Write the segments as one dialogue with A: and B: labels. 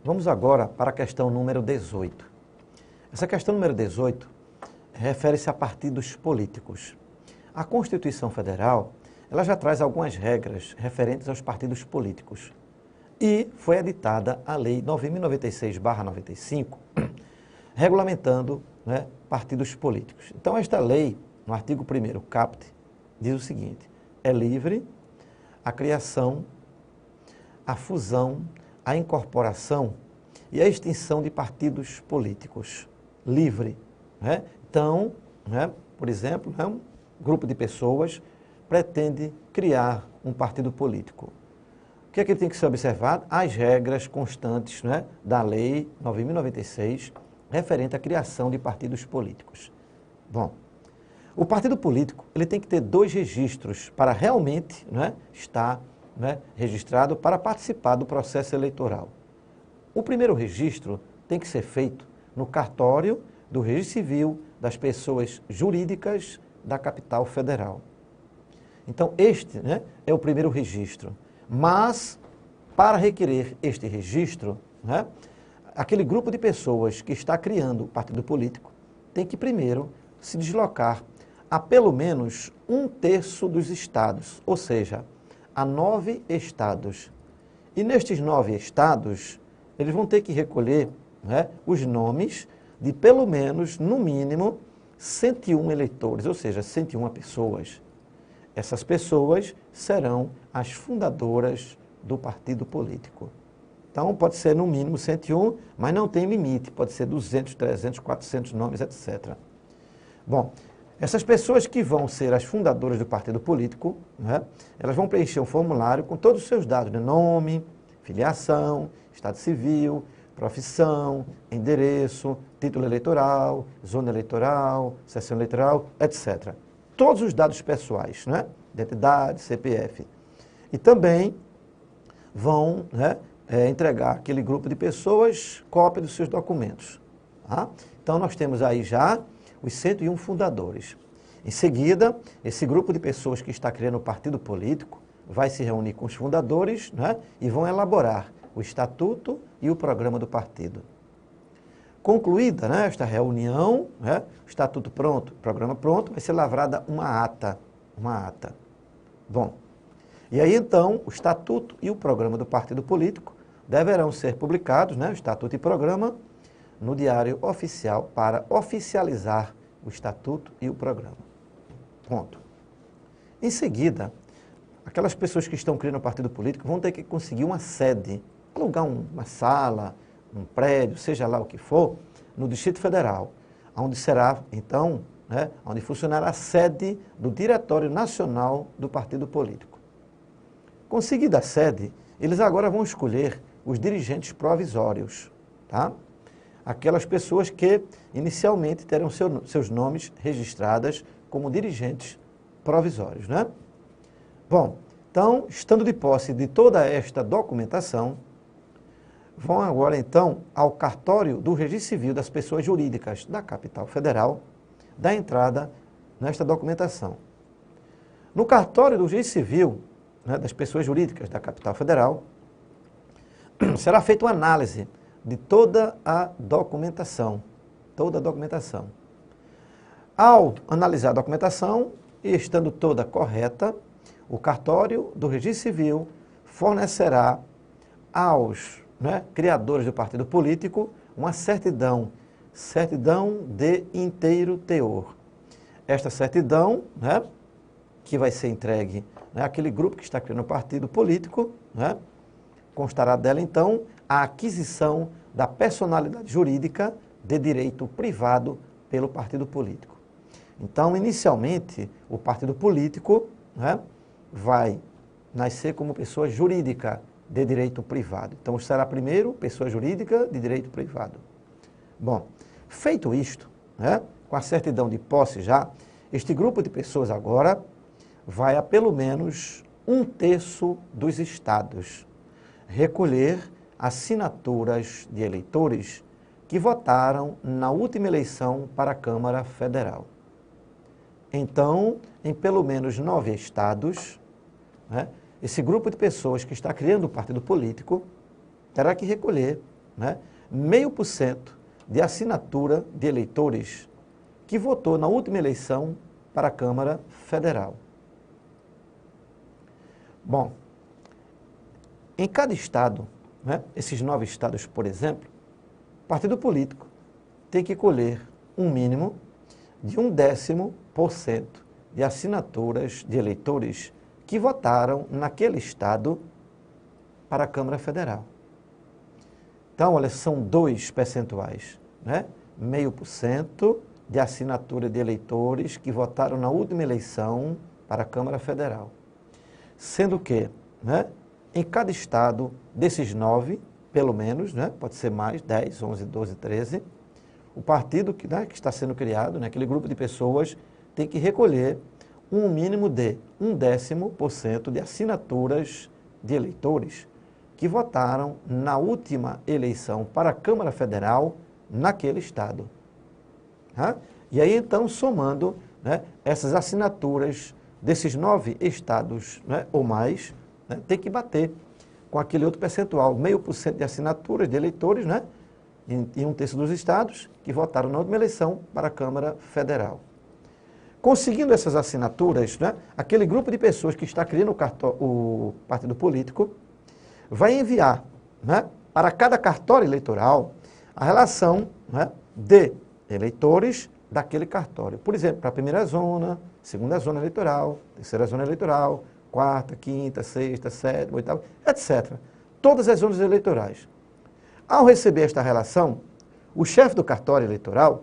A: Vamos agora para a questão número 18. Essa questão número 18 refere-se a partidos políticos. A Constituição Federal, ela já traz algumas regras referentes aos partidos políticos. E foi editada a Lei 9.096/95, regulamentando, partidos políticos. Então, esta lei, no artigo 1º, caput, diz o seguinte: é livre a criação, a fusão, a incorporação e a extinção de partidos políticos. Livre. Então, por exemplo, um grupo de pessoas pretende criar um partido político. O que é que tem que ser observado? As regras constantes da Lei 9.096, referente à criação de partidos políticos. Bom, o partido político ele tem que ter 2 registros para realmente estar registrado para participar do processo eleitoral. O primeiro registro tem que ser feito no cartório do Registro Civil das Pessoas Jurídicas da Capital Federal. Então, este é o primeiro registro. Mas, para requerer este registro, aquele grupo de pessoas que está criando o partido político tem que primeiro se deslocar a pelo menos 1/3 dos estados, ou seja, a 9 estados. E nestes 9 estados, eles vão ter que recolher os nomes de pelo menos, no mínimo, 101 eleitores, ou seja, 101 pessoas. Essas pessoas serão as fundadoras do partido político. Então, pode ser no mínimo 101, mas não tem limite, pode ser 200, 300, 400 nomes, etc. Bom, essas pessoas que vão ser as fundadoras do partido político, elas vão preencher um formulário com todos os seus dados, nome, filiação, estado civil, profissão, endereço, título eleitoral, zona eleitoral, sessão eleitoral, etc. Todos os dados pessoais, identidade, CPF. E também vão entregar àquele grupo de pessoas cópia dos seus documentos. Tá? Então, nós temos aí já os 101 fundadores. Em seguida, esse grupo de pessoas que está criando o partido político vai se reunir com os fundadores e vão elaborar o estatuto e o programa do partido. Concluída esta reunião, o estatuto pronto, o programa pronto, vai ser lavrada uma ata. Bom, e aí então o estatuto e o programa do partido político deverão ser publicados, o estatuto e programa, no Diário Oficial para oficializar o estatuto e o programa. Ponto. Em seguida, aquelas pessoas que estão criando o partido político vão ter que conseguir uma sede, alugar uma sala, um prédio, seja lá o que for, no Distrito Federal, onde será, então, onde funcionará a sede do Diretório Nacional do Partido Político. Conseguida a sede, eles agora vão escolher os dirigentes provisórios, tá? Aquelas pessoas que inicialmente terão seus nomes registradas como dirigentes provisórios, Bom, então, estando de posse de toda esta documentação, vão agora, então, ao cartório do Registro Civil das Pessoas Jurídicas da Capital Federal, dar entrada nesta documentação. No cartório do Registro Civil das Pessoas Jurídicas da Capital Federal, será feita uma análise de toda a documentação. Ao analisar a documentação, e estando toda correta, o cartório do Registro Civil fornecerá aos criadores do partido político uma certidão de inteiro teor. Esta certidão, que vai ser entregue àquele grupo que está criando o partido político, constará dela, então, a aquisição da personalidade jurídica de direito privado pelo partido político. Então, inicialmente, o partido político vai nascer como pessoa jurídica de direito privado. Então, será primeiro pessoa jurídica de direito privado. Bom, feito isto, com a certidão de posse já, este grupo de pessoas agora vai a pelo menos 1/3 dos estados recolher assinaturas de eleitores que votaram na última eleição para a Câmara Federal. Então, em pelo menos 9 estados, esse grupo de pessoas que está criando o partido político terá que recolher né, 0,5% de assinatura de eleitores que votou na última eleição para a Câmara Federal. Bom, em cada estado, né, esses 9 estados, por exemplo, o partido político tem que colher um mínimo de 0,1% de assinaturas de eleitores que votaram naquele estado para a Câmara Federal. Então, olha, são 2 percentuais, né? 0,5% de assinatura de eleitores que votaram na última eleição para a Câmara Federal. Sendo que, né, em cada estado desses 9, pelo menos, né, pode ser mais, 10, 11, 12, 13, o partido que, né, que está sendo criado, né, aquele grupo de pessoas, tem que recolher um mínimo de 0,1% de assinaturas de eleitores que votaram na última eleição para a Câmara Federal naquele estado. Tá? E aí, então, somando, né, essas assinaturas desses 9 estados, né, ou mais, né, tem que bater com aquele outro percentual, 0,5% de assinaturas de eleitores, né, em 1/3 dos estados que votaram na última eleição para a Câmara Federal. Conseguindo essas assinaturas, né, aquele grupo de pessoas que está criando o partido político vai enviar, né, para cada cartório eleitoral a relação, né, de eleitores daquele cartório. Por exemplo, para a primeira zona, segunda zona eleitoral, terceira zona eleitoral, quarta, quinta, sexta, sétima, oitava, etc. Todas as zonas eleitorais. Ao receber esta relação, o chefe do cartório eleitoral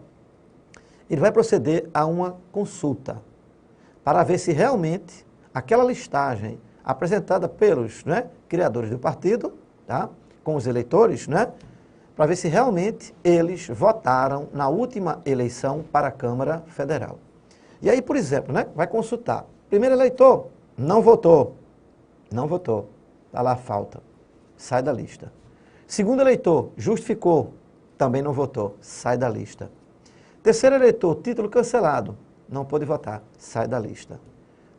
A: ele vai proceder a uma consulta para ver se realmente aquela listagem apresentada pelos, né, criadores do partido, tá, com os eleitores, né, para ver se realmente eles votaram na última eleição para a Câmara Federal. E aí, por exemplo, né, vai consultar. Primeiro eleitor, não votou. Não votou. Está lá a falta. Sai da lista. Segundo eleitor, justificou. Também não votou. Sai da lista. Terceiro eleitor, título cancelado. Não pôde votar. Sai da lista.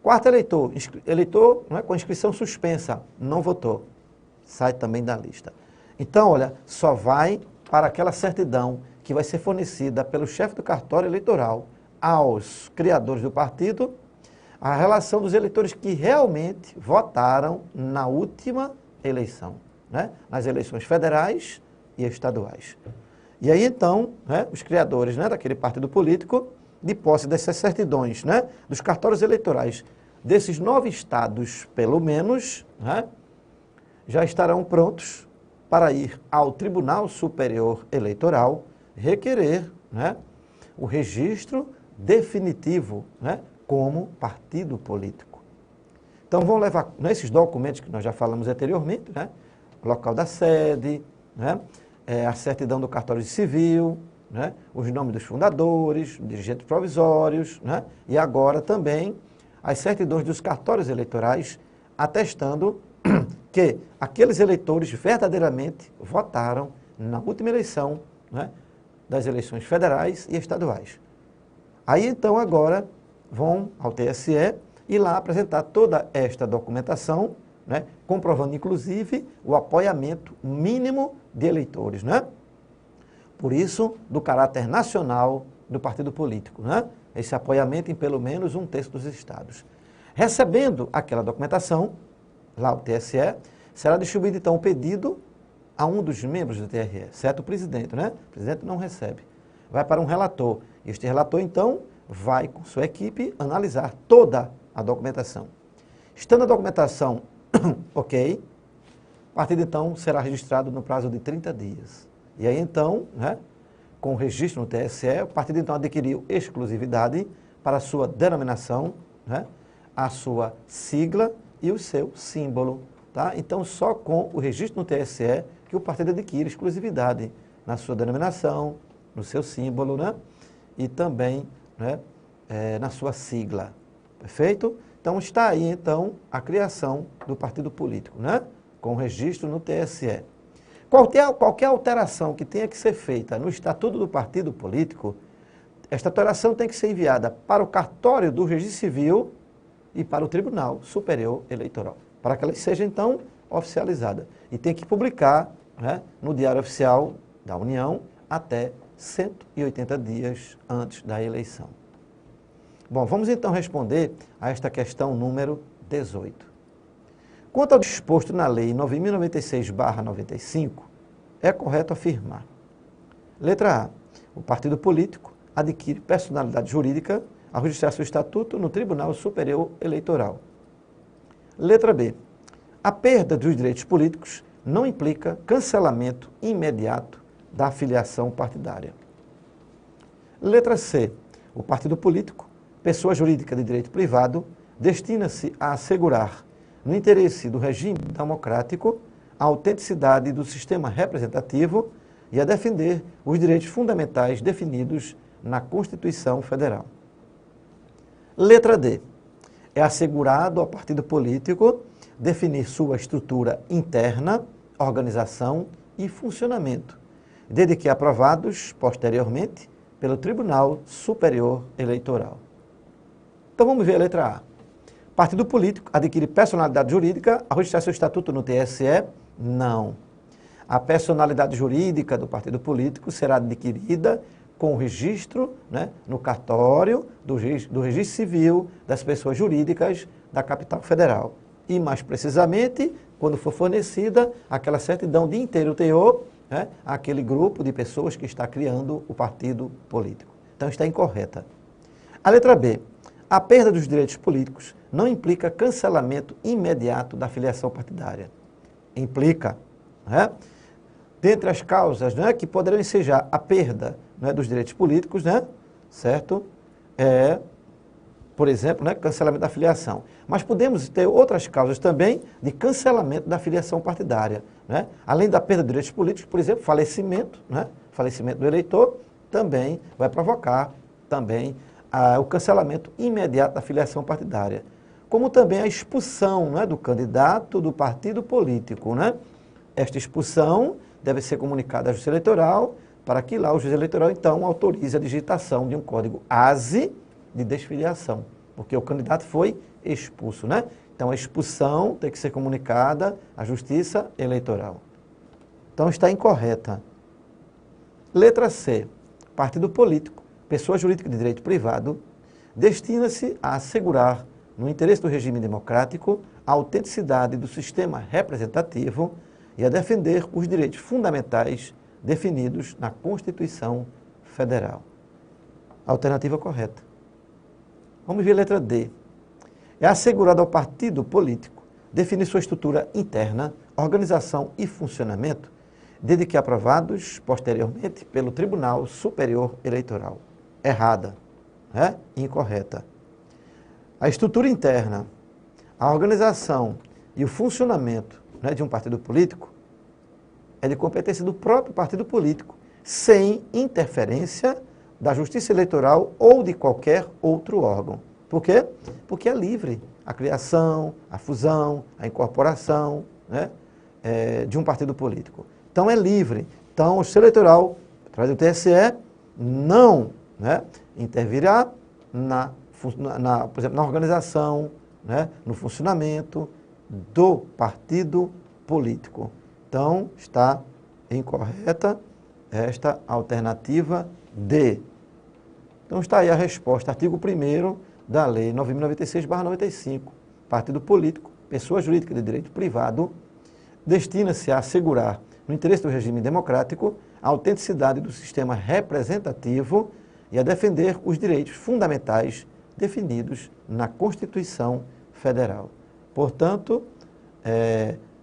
A: Quarto eleitor, eleitor, né, com inscrição suspensa. Não votou. Sai também da lista. Então, olha, só vai para aquela certidão que vai ser fornecida pelo chefe do cartório eleitoral aos criadores do partido, a relação dos eleitores que realmente votaram na última eleição, né? Nas eleições federais e estaduais. E aí, então, né, os criadores, né, daquele partido político, de posse dessas certidões, né, dos cartórios eleitorais desses 9 estados, pelo menos, né, já estarão prontos para ir ao Tribunal Superior Eleitoral requerer, né, o registro definitivo, né, como partido político. Então vão levar nesses documentos que nós já falamos anteriormente, né, local da sede, né, a certidão do cartório civil, né, os nomes dos fundadores, dirigentes provisórios, né, e agora também as certidões dos cartórios eleitorais atestando que aqueles eleitores verdadeiramente votaram na última eleição, né, das eleições federais e estaduais. Aí então agora vão ao TSE e lá apresentar toda esta documentação, né, comprovando inclusive o apoiamento mínimo de eleitores, né? Por isso, do caráter nacional do partido político, né? Esse apoiamento em pelo menos 1/3 dos estados. Recebendo aquela documentação, lá o TSE, será distribuído então o pedido a um dos membros do TRE, certo? O presidente, né? O presidente não recebe. Vai para um relator. Este relator, então, vai com sua equipe analisar toda a documentação. Estando a documentação ok, o partido, então, será registrado no prazo de 30 dias. E aí, então, né, com o registro no TSE, o partido, então, adquiriu exclusividade para a sua denominação, né, a sua sigla e o seu símbolo. Tá? Então, só com o registro no TSE que o partido adquire exclusividade na sua denominação, no seu símbolo, né, e também, né, na sua sigla. Perfeito? Então, está aí, então, a criação do partido político, né, com o registro no TSE. Qualquer alteração que tenha que ser feita no estatuto do partido político, esta alteração tem que ser enviada para o cartório do Registro Civil e para o Tribunal Superior Eleitoral, para que ela seja, então, oficializada. E tem que publicar né, no Diário Oficial da União até 180 dias antes da eleição. Bom, vamos então responder a esta questão número 18. Quanto ao disposto na Lei 9.096/95, é correto afirmar. Letra A. O partido político adquire personalidade jurídica ao registrar seu estatuto no Tribunal Superior Eleitoral. Letra B. A perda dos direitos políticos não implica cancelamento imediato da filiação partidária. Letra C. O partido político, pessoa jurídica de direito privado, destina-se a assegurar, no interesse do regime democrático, a autenticidade do sistema representativo e a defender os direitos fundamentais definidos na Constituição Federal. Letra D. É assegurado ao partido político definir sua estrutura interna, organização e funcionamento, desde que aprovados posteriormente pelo Tribunal Superior Eleitoral. Então vamos ver a letra A. Partido político adquire personalidade jurídica ao registrar seu estatuto no TSE? Não. A personalidade jurídica do partido político será adquirida com o registro, né, no cartório do registro civil das pessoas jurídicas da capital federal. E mais precisamente, quando for fornecida aquela certidão de inteiro teor, né, àquele grupo de pessoas que está criando o partido político. Então está incorreta. A letra B. A perda dos direitos políticos não implica cancelamento imediato da filiação partidária. Implica, né? Dentre as causas, né, que poderão ensejar a perda, né, dos direitos políticos, né, certo? Por exemplo, né, cancelamento da filiação. Mas podemos ter outras causas também de cancelamento da filiação partidária, né? Além da perda de direitos políticos, por exemplo, falecimento, né? Falecimento do eleitor também vai provocar também o cancelamento imediato da filiação partidária. Como também a expulsão, né, do candidato do partido político, né? Esta expulsão deve ser comunicada à Justiça Eleitoral para que lá o juiz eleitoral então autorize a digitação de um código ASE de desfiliação, porque o candidato foi expulso, né? Então a expulsão tem que ser comunicada à Justiça Eleitoral. Então está incorreta. Letra C. Partido político, pessoa jurídica de direito privado, destina-se a assegurar, no interesse do regime democrático, a autenticidade do sistema representativo e a defender os direitos fundamentais definidos na Constituição Federal. Alternativa correta. Vamos ver a letra D. É assegurado ao partido político definir sua estrutura interna, organização e funcionamento, desde que aprovados posteriormente pelo Tribunal Superior Eleitoral. Errada, né? Incorreta. A estrutura interna, a organização e o funcionamento, né, de um partido político é de competência do próprio partido político, sem interferência da Justiça Eleitoral ou de qualquer outro órgão. Por quê? Porque é livre a criação, a fusão, a incorporação, né, de um partido político. Então é livre. Então o Justiça Eleitoral, através do TSE, não, né, intervirá por exemplo, na organização, né, no funcionamento do partido político. Então, está incorreta esta alternativa D. Então, está aí a resposta, artigo 1º da Lei 9.096/95. Partido político, pessoa jurídica de direito privado, destina-se a assegurar, no interesse do regime democrático, a autenticidade do sistema representativo e a defender os direitos fundamentais definidos na Constituição Federal. Portanto,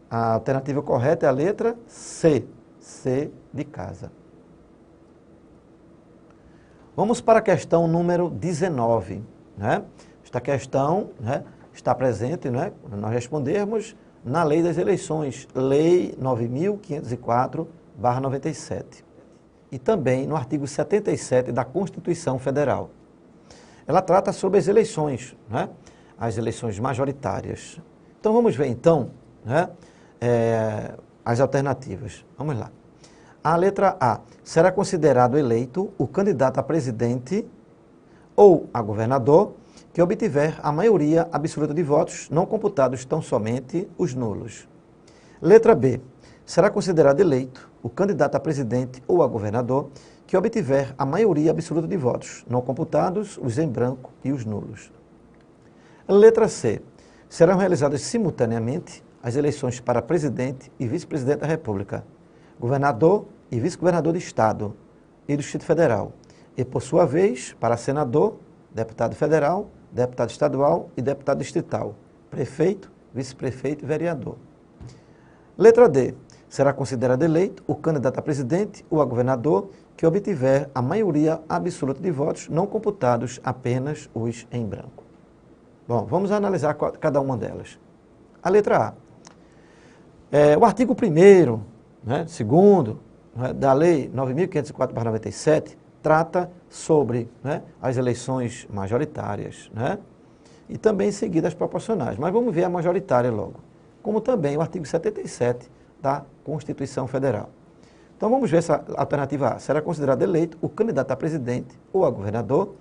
A: a alternativa correta é a letra C, C de casa. Vamos para a questão número 19. Né? Esta questão, né, está presente, né, nós respondermos na Lei das Eleições, Lei 9.504/97. E também no artigo 77 da Constituição Federal. Ela trata sobre as eleições, né? As eleições majoritárias. Então vamos ver então, né, as alternativas. Vamos lá. A letra A. Será considerado eleito o candidato a presidente ou a governador que obtiver a maioria absoluta de votos, não computados tão somente os nulos. Letra B. será considerado eleito o candidato a presidente ou a governador que obtiver a maioria absoluta de votos, não computados os em branco e os nulos. Letra C. Serão realizadas simultaneamente as eleições para presidente e vice-presidente da República, governador e vice-governador de Estado e do Distrito Federal, e, por sua vez, para senador, deputado federal, deputado estadual e deputado distrital, prefeito, vice-prefeito e vereador. Letra D. Será considerado eleito o candidato a presidente ou a governador que obtiver a maioria absoluta de votos, não computados apenas os em branco. Bom, vamos analisar cada uma delas. A letra A. O artigo 1º, né, 2º, né, da Lei 9.504/97 trata sobre, né, as eleições majoritárias, né, e também em seguida as proporcionais. Mas vamos ver a majoritária logo, como também o artigo 77 da Constituição Federal. Então vamos ver essa alternativa A. Será considerado eleito o candidato a presidente ou a governador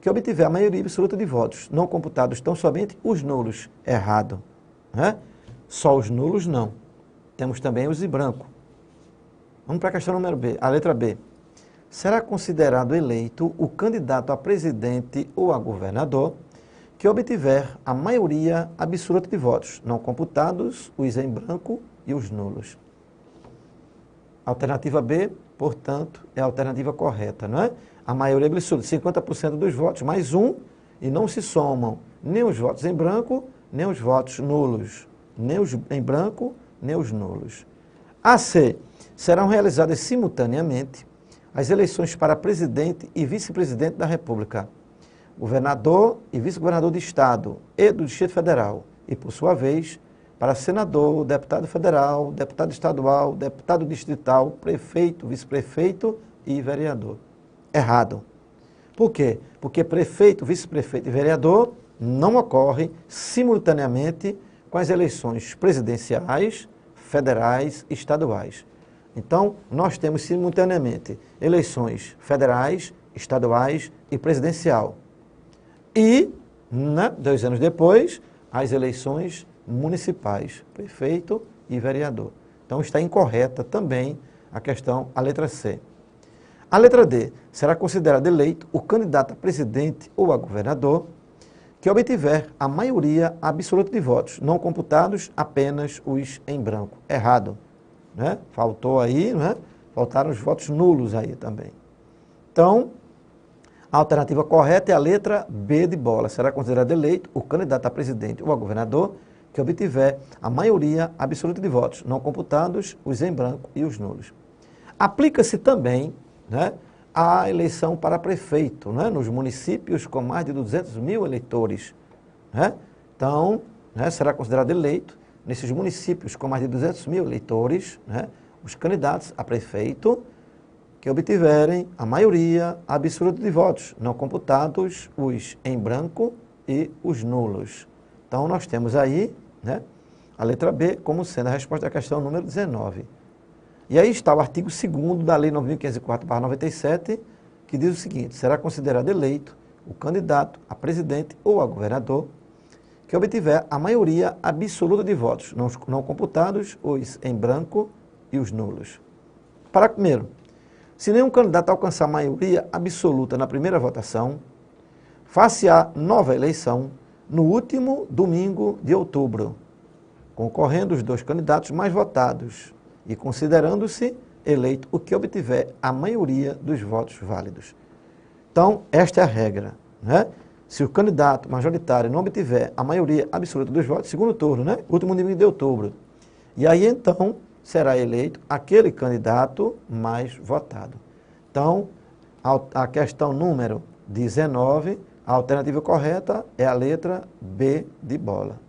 A: que obtiver a maioria absoluta de votos, não computados tão somente os nulos. Errado. Né? Só os nulos não. Temos também os em branco. Vamos para a questão número B, a letra B. Será considerado eleito o candidato a presidente ou a governador que obtiver a maioria absoluta de votos, não computados os em branco e os nulos. Alternativa B, portanto, é a alternativa correta, não é? A maioria absoluta, 50% dos votos, mais um, e não se somam nem os votos em branco, nem os votos nulos, nem os em branco, nem os nulos. A C. Serão realizadas simultaneamente as eleições para presidente e vice-presidente da República, governador e vice-governador de Estado e do Distrito Federal, e, por sua vez, para senador, deputado federal, deputado estadual, deputado distrital, prefeito, vice-prefeito e vereador. Errado. Por quê? Porque prefeito, vice-prefeito e vereador não ocorrem simultaneamente com as eleições presidenciais, federais e estaduais. Então, nós temos simultaneamente eleições federais, estaduais e presidencial. E, 2 anos depois, as eleições municipais, prefeito e vereador. Então está incorreta também a questão, a letra C. A letra D. Será considerado eleito o candidato a presidente ou a governador que obtiver a maioria absoluta de votos, não computados apenas os em branco. Errado. Né? Faltou aí, né? Faltaram os votos nulos aí também. Então, a alternativa correta é a letra B de bola. Será considerado eleito o candidato a presidente ou a governador que obtiver a maioria absoluta de votos, não computados os em branco e os nulos. Aplica-se também, né, a eleição para prefeito, né, nos municípios com mais de 200 mil eleitores. Né? Então, né, será considerado eleito, nesses municípios com mais de 200 mil eleitores, né, os candidatos a prefeito que obtiverem a maioria absoluta de votos, não computados os em branco e os nulos. Então, nós temos aí, né, a letra B como sendo a resposta da questão número 19. E aí está o artigo 2º da Lei 9.504/97, que diz o seguinte: será considerado eleito o candidato a presidente ou a governador que obtiver a maioria absoluta de votos, não computados os em branco e os nulos. Parágrafo 1º. Se nenhum candidato alcançar maioria absoluta na primeira votação, far-se-á nova eleição no último domingo de outubro, concorrendo os 2 candidatos mais votados e considerando-se eleito o que obtiver a maioria dos votos válidos. Então, esta é a regra, né? Se o candidato majoritário não obtiver a maioria absoluta dos votos, segundo turno, né? Último domingo de outubro. E aí, então, será eleito aquele candidato mais votado. Então, a questão número 19, a alternativa correta é a letra B de bola.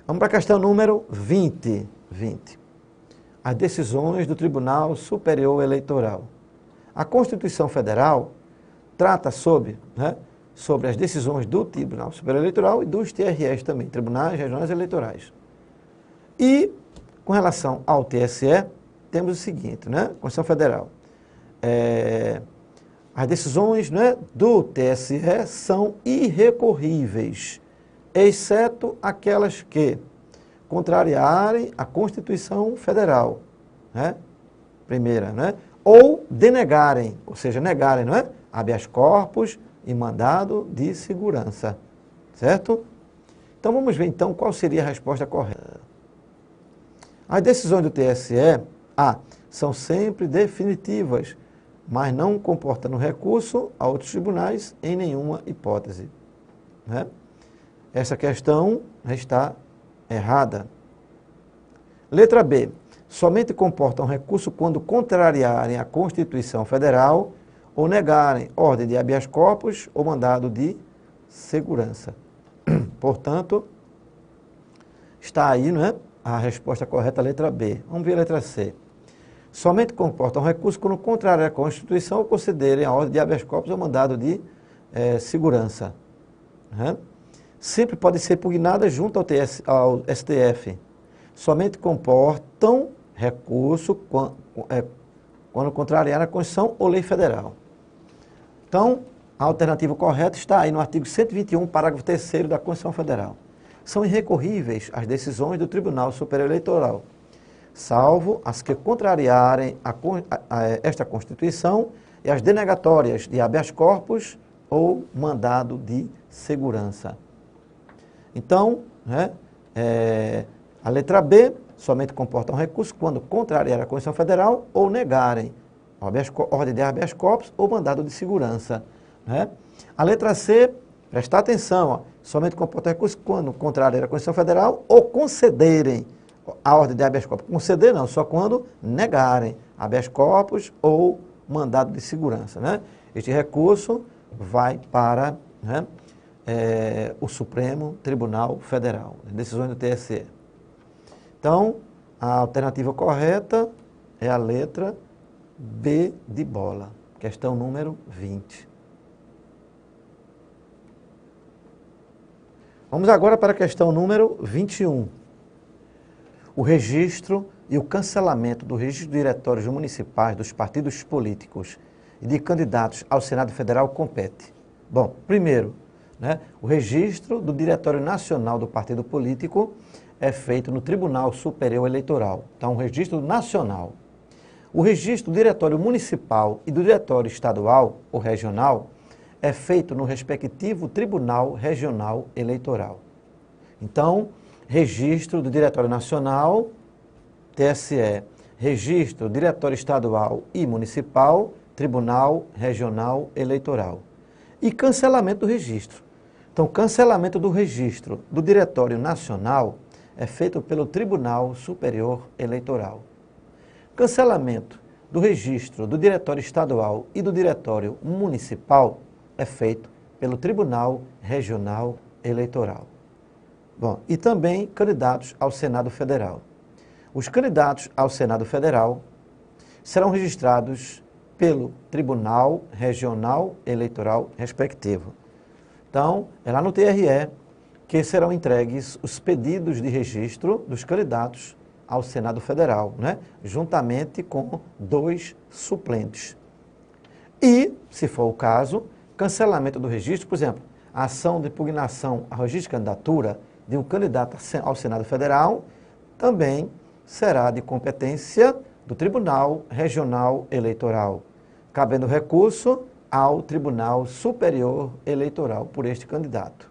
A: Vamos para a questão número 20. As decisões do Tribunal Superior Eleitoral. A Constituição Federal trata sobre as decisões do Tribunal Superior Eleitoral e dos TREs também, Tribunais Regionais Eleitorais. E, com relação ao TSE, temos o seguinte, né? Constituição Federal. As decisões, né, do TSE são irrecorríveis, exceto aquelas que, contrariarem a Constituição Federal, né? Primeira, né? Ou denegarem, ou seja, negarem, não é? Habeas corpus e mandado de segurança, certo? Então vamos ver então qual seria a resposta correta. As decisões do TSE, são sempre definitivas, mas não comportando recurso a outros tribunais em nenhuma hipótese, né? Essa questão está errada. Letra B. Somente comportam recurso quando contrariarem a Constituição Federal ou negarem ordem de habeas corpus ou mandado de segurança. Portanto, está aí, não é? A resposta correta, a letra B. Vamos ver a letra C. Somente comportam recurso quando contrariarem a Constituição ou concederem a ordem de habeas corpus ou mandado de segurança, né? Sempre podem ser pugnadas junto ao STF. Somente comportam recurso quando contrariar a Constituição ou lei federal. Então, a alternativa correta está aí no artigo 121, parágrafo 3º da Constituição Federal. São irrecorríveis as decisões do Tribunal Superior Eleitoral, salvo as que contrariarem esta Constituição e as denegatórias de habeas corpus ou mandado de segurança. Então, né, a letra B, somente comportam recurso quando contrariar a Constituição Federal ou negarem ordem de habeas corpus ou mandado de segurança, né? A letra C, prestar atenção, somente comportam recurso quando contrariar a Constituição Federal ou concederem a ordem de habeas corpus. Conceder não, só quando negarem habeas corpus ou mandado de segurança, né? Este recurso vai para, né, o Supremo Tribunal Federal, decisões do TSE. Então, a alternativa correta é a letra B de bola, questão número 20. Vamos agora para a questão número 21. O registro e o cancelamento do registro de diretórios municipais dos partidos políticos e de candidatos ao Senado Federal compete. Bom, primeiro, né, o registro do Diretório Nacional do Partido Político é feito no Tribunal Superior Eleitoral. Então, um registro nacional. O registro do Diretório Municipal e do Diretório Estadual ou Regional é feito no respectivo Tribunal Regional Eleitoral. Então, registro do Diretório Nacional, TSE. Registro do Diretório Estadual e Municipal, Tribunal Regional Eleitoral. E cancelamento do registro. Então, cancelamento do registro do Diretório Nacional é feito pelo Tribunal Superior Eleitoral. Cancelamento do registro do Diretório Estadual e do Diretório Municipal é feito pelo Tribunal Regional Eleitoral. Bom, e também candidatos ao Senado Federal. Os candidatos ao Senado Federal serão registrados pelo Tribunal Regional Eleitoral respectivo. Então, é lá no TRE que serão entregues os pedidos de registro dos candidatos ao Senado Federal, né? Juntamente com 2 suplentes. E, se for o caso, cancelamento do registro, por exemplo, a ação de impugnação ao registro de candidatura de um candidato ao Senado Federal também será de competência do Tribunal Regional Eleitoral, cabendo recurso ao Tribunal Superior Eleitoral por este candidato.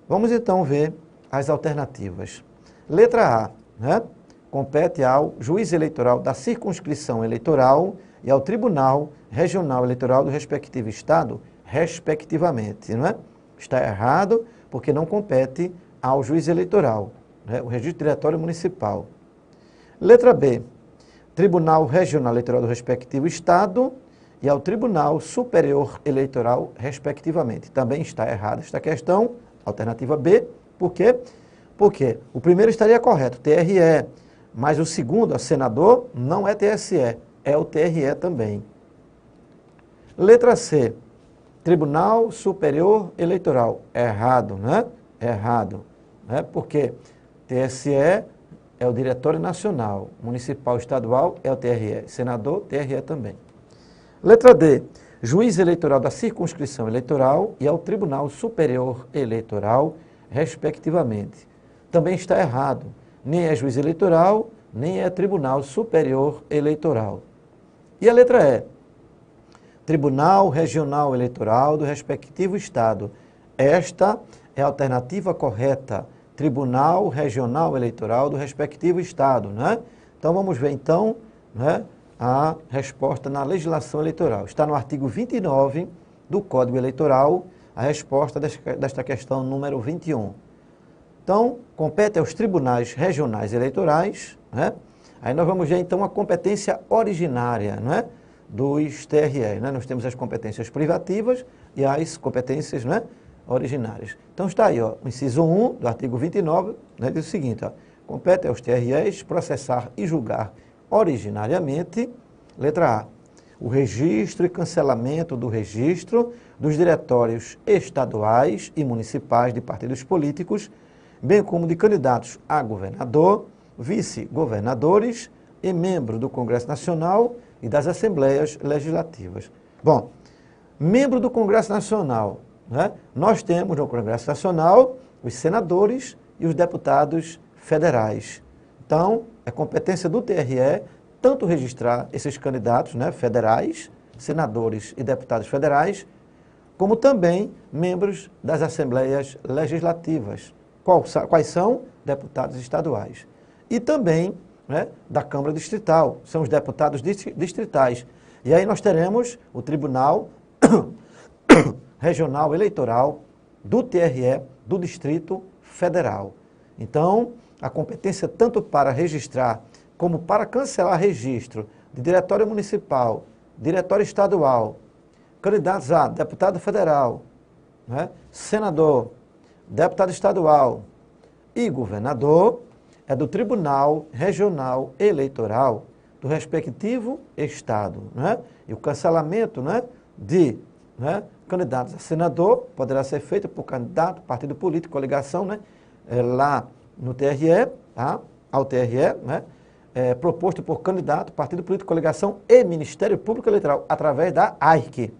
A: Vamos então ver as alternativas. Letra A, né? Compete ao juiz eleitoral da circunscrição eleitoral e ao Tribunal Regional Eleitoral do respectivo estado, respectivamente, não é? Está errado porque não compete ao juiz eleitoral, né? O registro diretório municipal. Letra B, Tribunal Regional Eleitoral do respectivo estado e ao Tribunal Superior Eleitoral, respectivamente. Também está errada esta questão, alternativa B. Por quê? Porque o primeiro estaria correto, TRE, mas o segundo, a senador, não é TSE, é o TRE também. Letra C, Tribunal Superior Eleitoral. Errado, né? Errado, né? Porque TSE é o Diretório Nacional, Municipal Estadual é o TRE, senador, TRE também. Letra D, Juiz Eleitoral da Circunscrição Eleitoral e ao Tribunal Superior Eleitoral, respectivamente. também está errado. Nem é juiz eleitoral, nem é Tribunal Superior Eleitoral. E a letra E? Tribunal Regional Eleitoral do respectivo Estado. Esta é a alternativa correta. Tribunal Regional Eleitoral do respectivo Estado, né? Então, vamos ver, então, né, a resposta na legislação eleitoral. Está no artigo 29 do Código Eleitoral, a resposta desta questão número 21. Então, compete aos tribunais regionais eleitorais, né? Aí nós vamos ver, então, a competência originária, né, dos TRE, né? Nós temos as competências privativas e as competências, né, originárias. Então, está aí, ó, o inciso 1 do artigo 29, né, diz o seguinte, ó, compete aos TREs processar e julgar originariamente, letra A, o registro e cancelamento do registro dos diretórios estaduais e municipais de partidos políticos, bem como de candidatos a governador, vice-governadores e membro do Congresso Nacional e das Assembleias Legislativas. Bom, membro do Congresso Nacional, né? Nós temos no Congresso Nacional os senadores e os deputados federais. Então, é competência do TRE tanto registrar esses candidatos, né, federais, senadores e deputados federais, como também membros das Assembleias Legislativas. Quais são? Deputados estaduais. E também, né, da Câmara Distrital, são os deputados distritais. E aí nós teremos o Tribunal Regional Eleitoral do TRE do Distrito Federal. Então, a competência tanto para registrar como para cancelar registro de diretório municipal, diretório estadual, candidatos a deputado federal, né, senador, deputado estadual e governador, é do Tribunal Regional Eleitoral do respectivo estado, né? E o cancelamento, né, de, né, candidatos a senador poderá ser feito por candidato, partido político, coligação, né, lá no TRE, tá? Ao TRE, né, proposto por candidato, partido político, coligação e Ministério Público Eleitoral, através da AIC.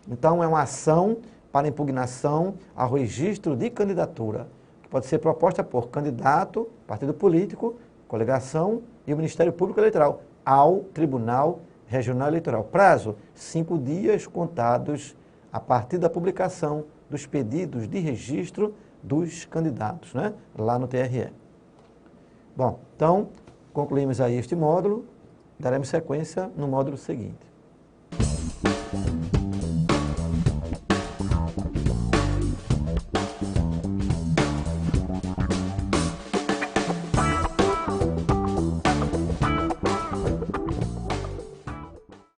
A: Então, é uma ação para impugnação ao registro de candidatura, que pode ser proposta por candidato, partido político, coligação e o Ministério Público Eleitoral ao Tribunal Regional Eleitoral. Prazo, 5 dias contados a partir da publicação dos pedidos de registro dos candidatos, né, lá no TRE. Bom, então, concluímos aí este módulo, daremos sequência no módulo seguinte.